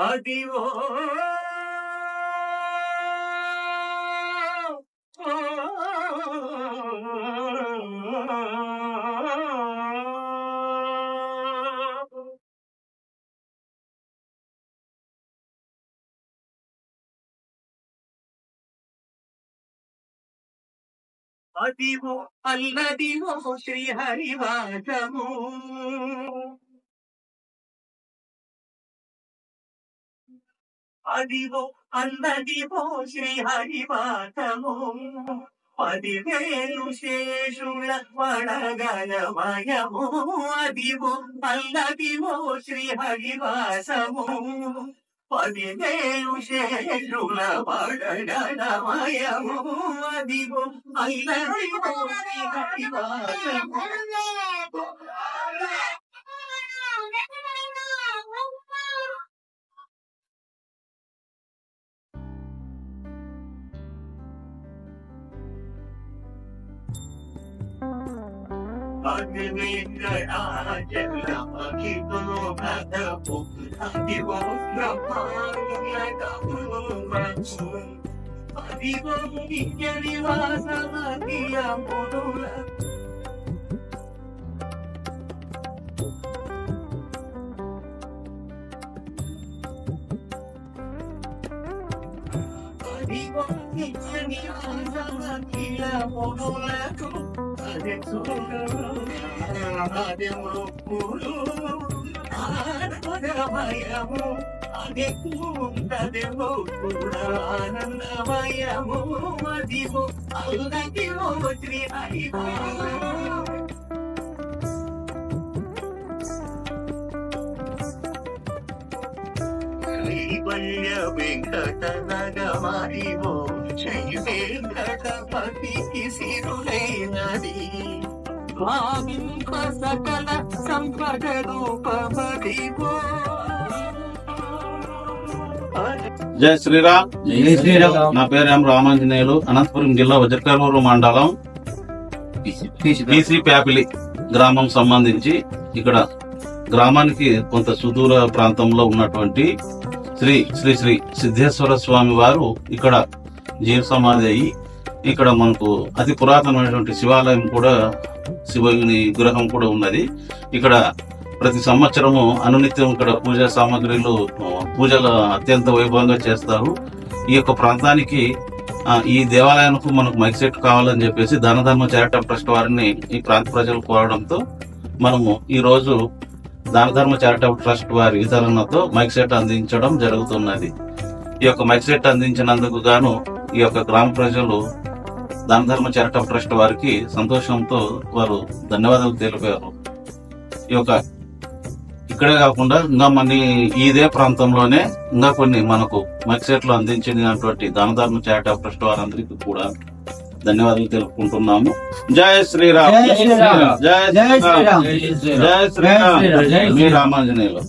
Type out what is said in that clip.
అదివో అదివో అల్లదివో శ్రీహరివాసము అదివో అల్లదివో శ్రీహరివాసము 10,000 శేషుల వడగలమయము అదివో అల్లదివో శ్రీహరివాసము 10,000 శేషుల వడగలమయము అదివో అల్లదివో శ్రీహరివాసము అదివో నిత్య నివాసమదియమునుల అదివో నిత్య నివాసమదియమునులకు అదే సుఖమయము ఆనందమయము అదే కుందదేవో ఆనందమయము అదివో అల్లదివో శ్రీ కైవల్య వెంకటనగమదివో శ్రీ వెంకటపతికి సిరులైనది సకల సంపద రూపమదివో. జై శ్రీరామ్. జై శ్రీరామ్. నా పేరు ఎం రామాంజనేయులు, అనంతపురం జిల్లా వజ్రకర్నూలు మండలం బీసీ ప్యాపిలి గ్రామం సంబంధించి ఇక్కడ గ్రామానికి కొంత సుదూర ప్రాంతంలో ఉన్నటువంటి శ్రీ శ్రీ శ్రీ సిద్ధేశ్వర స్వామి వారు ఇక్కడ జీవ సమాధి అయ్యి ఇక్కడ మనకు అతి పురాతనమైనటువంటి శివాలయం కూడా, శివుని విగ్రహం కూడా ఉన్నది. ఇక్కడ ప్రతి సంవత్సరము అనునిత్యం ఇక్కడ పూజా సామాగ్రిలు పూజలు అత్యంత వైభవంగా చేస్తారు. ఈ యొక్క ప్రాంతానికి ఈ దేవాలయానికి మనకు మైక్ సెట్ కావాలని చెప్పేసి దానధర్మ చారిటబుల్ ట్రస్ట్ వారిని ఈ ప్రాంత ప్రజలు కోరడంతో మనము ఈ రోజు దానధర్మ చారిటబుల్ ట్రస్ట్ వారి వితరణతో మైక్ సెట్ అందించడం జరుగుతున్నది. ఈ యొక్క మైక్ సెట్ అందించినందుకు గాను ఈ యొక్క గ్రామ ప్రజలు దానధర్మ చారిటబుల్ ట్రస్ట్ వారికి సంతోషంతో వారు ధన్యవాదాలు తెలిపారు. ఈ యొక్క ఇక్కడే కాకుండా ఇంకా మన ఇదే ప్రాంతంలోనే ఇంకా కొన్ని మనకు మైక్ సెట్లు అందించినటువంటి దానధర్మ చారిటబుల్ ట్రస్ట్ వారందరికీ కూడా ధన్యవాదాలు తెలుపుకుంటున్నాము. జై శ్రీరామ్. జై శ్రీరామ్. జై శ్రీరామ్. జై శ్రీరామ్. మీ రామాంజనేయులు.